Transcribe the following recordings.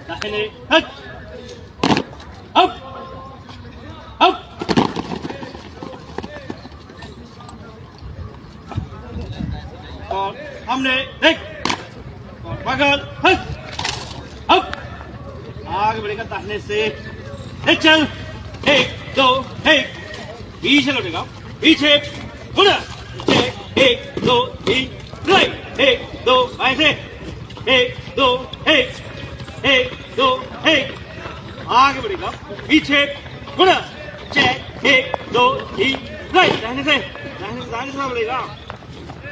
दाहिने हट up up और सामने देख और बगल हट अप आगे बढ़ेगा दाहिने से चल 1 2 1 पीछे लौटेगा पीछे पुनः 1 2 3 राइट 1 2 ऐसे 1 2 1 1 2 1 आगे बढ़ेगा पीछे पुनः 1 2 3 राइट दाहिने से बढ़ेगा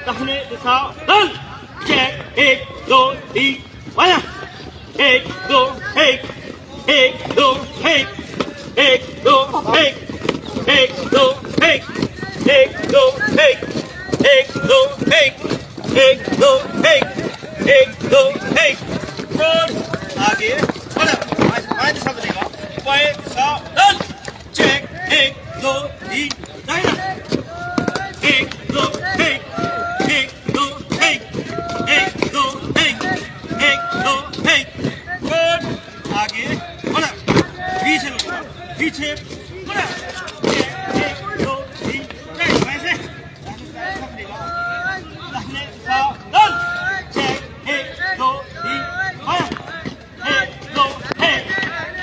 दाहिने दिशा डन 1 2 3 बाया 1 2 1 1 2 1 1 2 1 1 2 1 1 2 1 1 2 1 1 2 1 1 2 1 और आगे बढ़ा आज सब देगा बाएं दिशा डन चेक 1 2 3 दाहिना 1 2 1 1 2 1 1 2 1 1 2 1 और आगे बढ़ा पीछे लौटेगा पीछे बढ़ा 1 2 3 वैसे सब देगा दाहिने दिशा डन चेक 1 2 3 बाया 1 2 1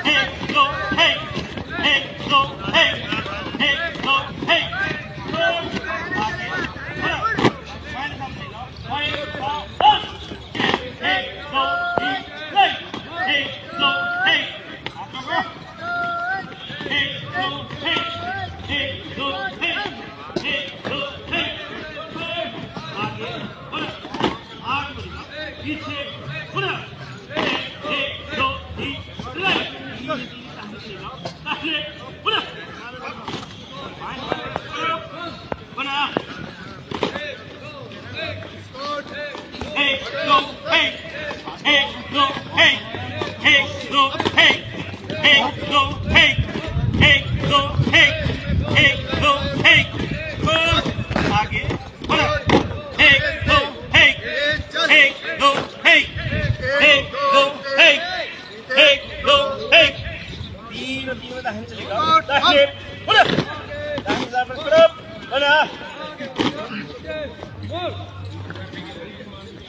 1 2 1 1 2 1 1 2 1 और आगे बढ़ा बाएं सब देगा बाएं दिशा डन चेक 1 2 3 राइट 1 2 1 आपका 1 2 1 1 2 1 1 2 1 आगे बढ़ा आगे बढ़ेगा पीछे पुनः 1 2 3 राइट दाहिने पुनः पुनः 1 2 1 1 2 1 1 2 1 1 2 1 1 2 1 1 2 1 और आगे बढ़ा 1 2 1 1 2 1 1 2 1 1 2 1 तीन दाहिने चलेगा दाहिने पुनः दाहिने तरफ बढ़ा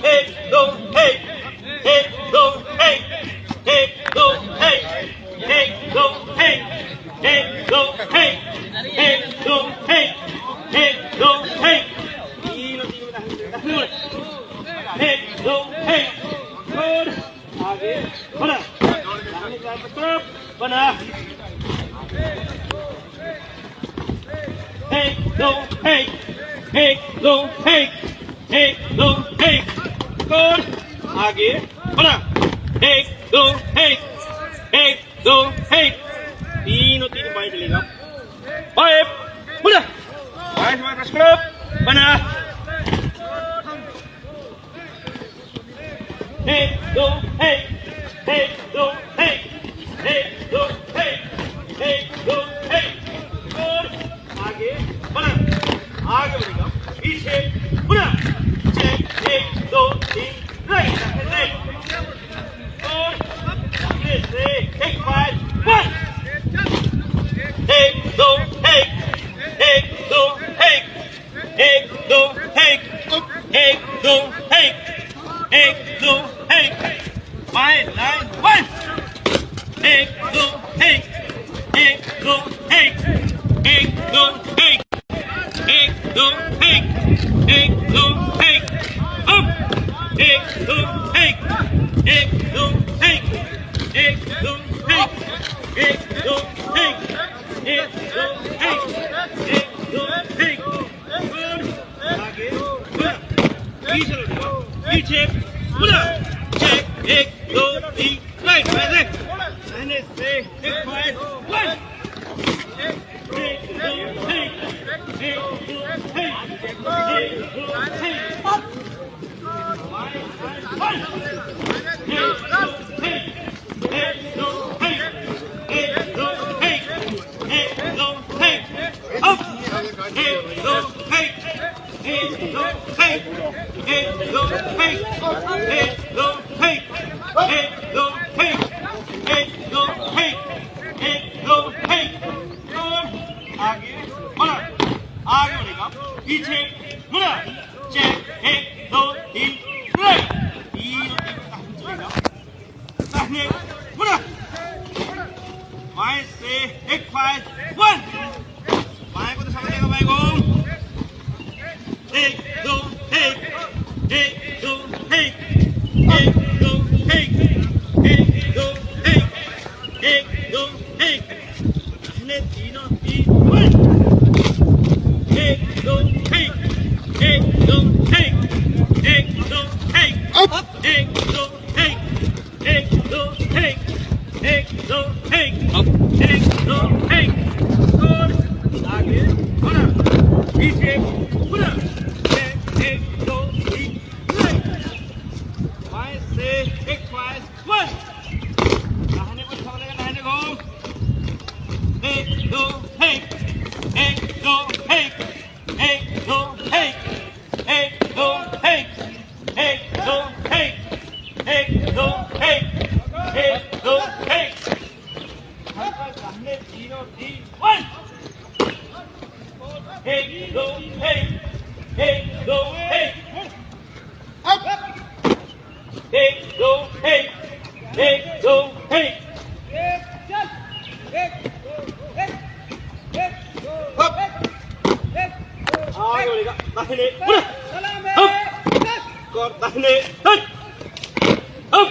1 2 1 1 2 1 1 2 1 1 2 1 1 2 1 1 2 1 1 2 1 तीनों दाहिने 1 2 1 और आगे बढ़ा दाहिने तरफ बना 1 2 1 1 2 1 1 2 1 और आगे बढ़ा 1 2 1 1 2 1 तीनों बाएं चलेगा बाएं पुनः बाएं से बाएं बना 1 2 1 1 2 1 1 2 1 1 2 1 और आगे बढ़ा आगे बढ़ेगा पीछे पुनः 1 2 3 राइट और आगे से 1 5 1 1 2 1 1 2 1 1 2 1 1 2 1 1 2 1 बाएं लाइन 1 1 2 1 1 2 1 1 2 1 1 2 1 1 2 1 up 1 2 1 1 2 1 1 2 1 1 2 1 1 2 1 1 2 1 और आगे पीछे लौटेगा पीछे पुनः 1 2 3 राइट वैसे दाहिने से 1 5 1 1 2 1 1 2 1 1 2 1 up 1 1 2 1 1 2 1 1 2 1 up 1 2 1 1 2 1 1 2 1 1 2 1 1 2 1 एक दो हे, एक दो हे, और आगे मुड़ा, आगे बढ़ेगा, पीछे मुड़ा, चेक, एक दो तीन, राइट, तीन चलेगा, दाहिने मुड़ा, बाएं से एक फाइव वन, बाएं को तो समझेगा बाएं को, एक दो हे, एक दो हे, एक दो हे, एक दो हे, एक दो हे, दाहिने तीनों तीन वन, एक दो हे, एक दो हे, एक दो हे, एक दो हे, एक दो हे, एक दो हे, एक दो हे, और आगे बढ़ा, पीछे बढ़ा, एक दो तीन, बाएं से एक फाइव वन, दाहिने को छोड़ेगा, दाहिने को, एक दो हे, एक दो हे, एक दो हे, एक दो हे, एक दो हे, एक दो हे, एक दो हे, दाहिने तीनों तीन वन, एक दो हे, एक दो हे, एक दो हे, एक दो हे, आगे बढ़ेगा, दाहिने और दाहिने अप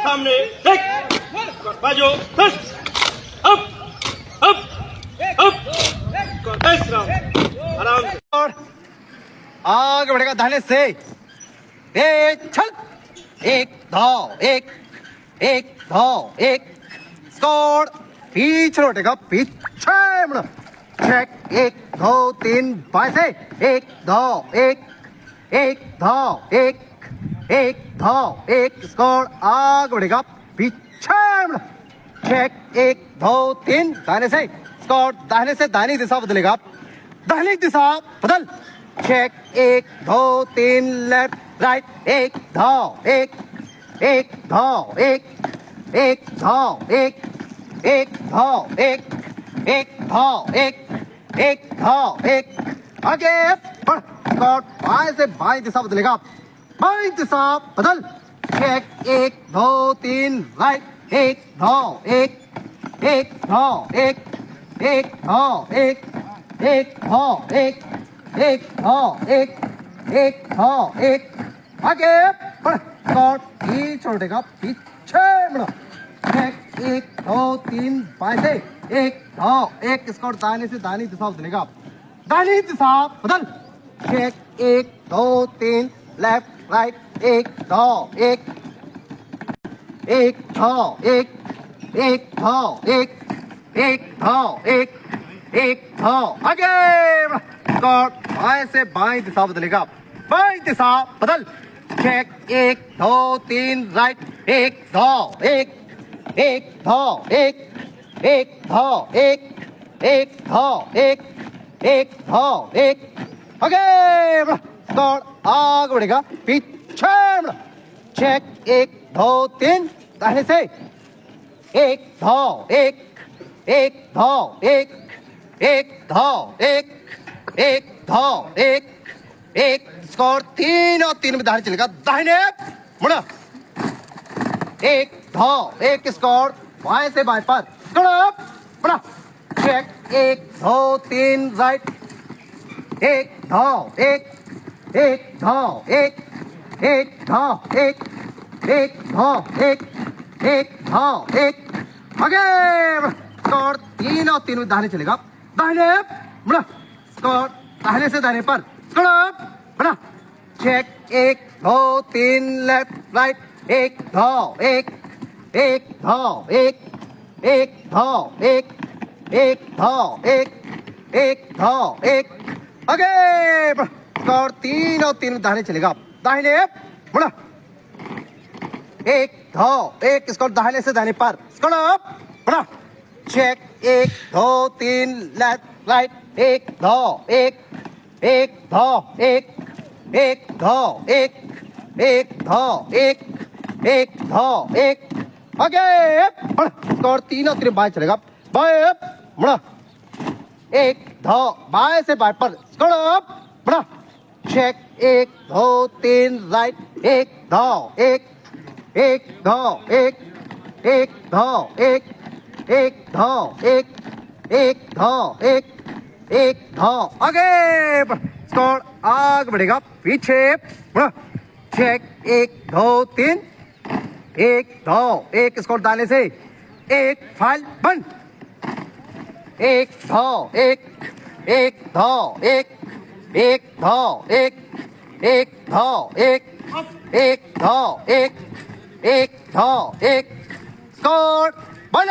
सामने बाजू अप आराम से और आगे बढ़ेगा दाहिने से चल एक दो एक एक दो एक स्कोर पीछे लौटेगा पीछे मुड़ चेक एक दो तीन बाएं से एक दो एक एक दो एक एक दो एक स्कोर आगे बढ़ेगा पीछे मुड़ चेक एक दो तीन दाहिने से स्कोर दाहिने से दाहिनी दिशा बदलेगा दाहिनी दिशा बदल चेक एक दो तीन लेफ्ट राइट एक दो एक एक दो एक एक दो एक एक दो एक एक दो एक एक दो एक आगे बढ़ स्कोर बाएं से बाएं दिशा बदलेगा बाएं दिशा बदल चेक एक दो तीन राइट एक दो एक एक दो एक एक दो एक एक दो एक एक दो एक एक दो एक आगे बढ़ स्कोर पीछे छोड़ेगा पीछे मुड़ो एक एक दो तीन बाएं से एक दो एक स्कोर दाहिने से दाहिनी दिशा बदलेगा दाहिनी दिशा बदल एक एक दो तीन लेफ्ट राइट एक दो एक एक दो एक एक दो एक एक दो एक एक दो आगे स्कोर बाएं से बाएं दिशा बदलेगा बाएं दिशा बदल चेक एक दो तीन राइट एक दो एक एक दो एक एक दो एक एक दो एक एक दो एक आगे स्कोर आगे बढ़ेगा पीछे चेक एक दो तीन दाहिने से एक दो एक एक दो एक एक दो एक एक दो एक एक स्कोर तीन और तीन में दाहिने चलेगा दाहिने मुड़ा एक दो एक स्कोर बाएं से बाएं पर मुड़ा चेक एक दो तीन राइट एक दो एक एक दो एक एक दो एक एक दो एक एक दो एक आगे स्कोर तीन और तीन में दाहिने चलेगा दाहिने मुड़ा स्कोर दाहिने से दाहिने पर स्कोर मुड़ा चेक एक दो तीन लेफ्ट राइट एक दो एक एक दो एक एक दो एक एक दो एक एक दो एक आगे स्कोर तीन और तीन में दाहिने चलेगा दाहिने मुड़ा एक दो एक स्कोर दाहिने से दाहिने पर स्कोर मुड़ा चेक एक दो तीन लेफ्ट राइट एक दो एक एक दो एक एक दो एक एक धौ एक एक धौ एक आगे बढ़ स्कोर तीनों तीन बाएं चलेगा बाएं बढ़ा एक धौ बाएं से बाएं पर स्कोर बढ़ा चेक एक दो तीन राइट एक धौ एक एक धौ एक एक धौ एक एक धौ एक धौ एक धौ आगे स्कोर आगे बढ़ेगा पीछे बढ़ा चेक एक दो तीन एक दो एक स्कोर डालने से एक फाइल बंद एक धौ एक धौ एक धौ एक धौ एक धौ एक धौ एक स्कोर बंद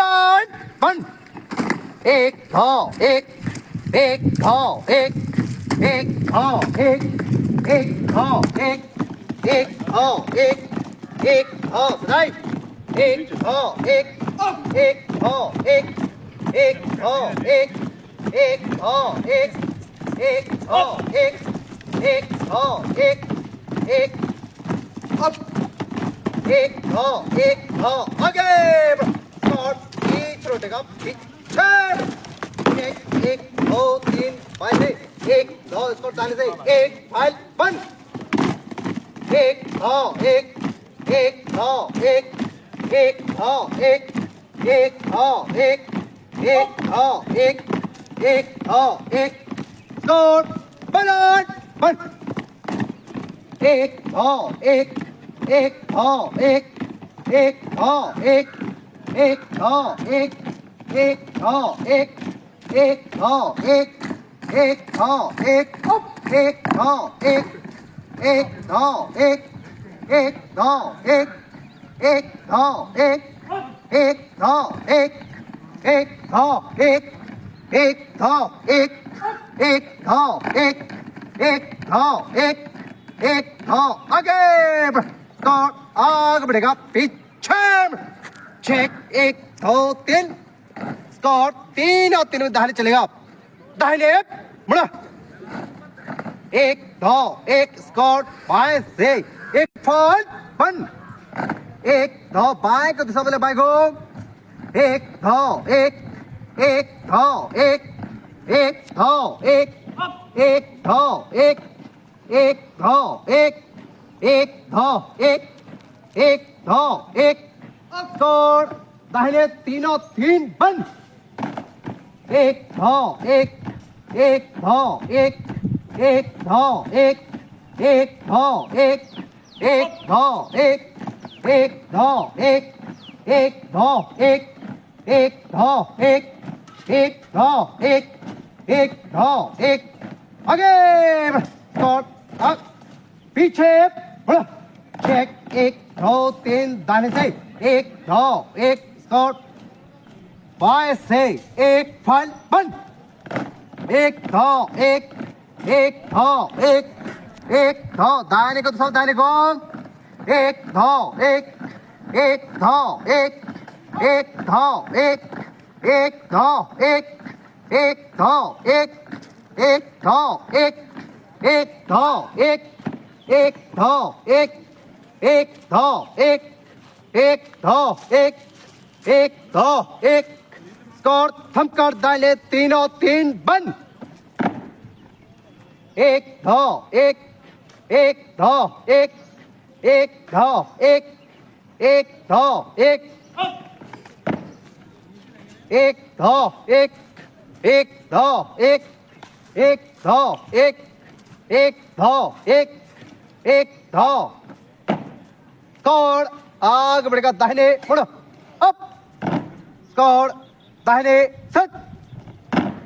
एक धौ एक धौ एक धौ एक धौ एक धौ एक धौ राइट एक धौ एक धौ एक धौ एक धौ एक धौ एक धौ एक अप एक धौ आगे स्कोर पीछे रोटेगा पीछे एक दो तीन फाइल एक दो स्कोर डालने से एक फाइल बंद एक धौ एक धौ एक धौ एक धौ एक धौ एक धौ एक स्कोर बंद एक धौ एक धौ एक धौ एक धौ एक धौ एक धौ एक धौ एक धौ एक धौ एक धौ एक धौ एक धौ एक धौ एक धौ धौ एक धौ आगे स्कोर आगे बढ़ेगा पीछे चेक एक दो तीन स्कोर तीनों तीनों दाहिने चलेगा दाहिने मुड़ा एक दो एक स्कोर बाएं से एक फॉल बंद एक दो बाएं को दूसरा बोले बाएं को एक दो एक दो एक दो एक दो एक दो एक दो एक दो एक स्कोर दाहिने तीनों तीन बंद एक दो एक दो एक दो एक दो एक दो एक दो एक दो एक दो एक दो एक दो एक आगे स्कोर पीछे बढ़ा चेक एक दो तीन दाहिने से एक दो एक स्कोर बाएं से एक फाइल बंद एक दो एक दो एक दो दाहिने को दूसरा दाहिने को एक दो एक दो एक दो एक दो एक दो एक दो एक दो एक दो एक दो एक दो एक दो एक स्कोर थमकर दाहिने तीनों तीन बंद एक दो एक दो एक दो एक दो एक दो एक दो एक दो एक दो एक दो स्कोर आगे बढ़ेगा दाहिने मुड़ो अप स्कोर दाहिने सट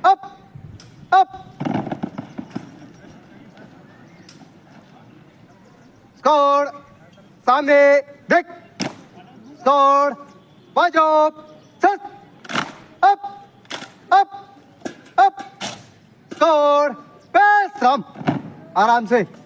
अप स्कोर सामने देख स्कोर बाजू सट अप स्कोर पैस आराम से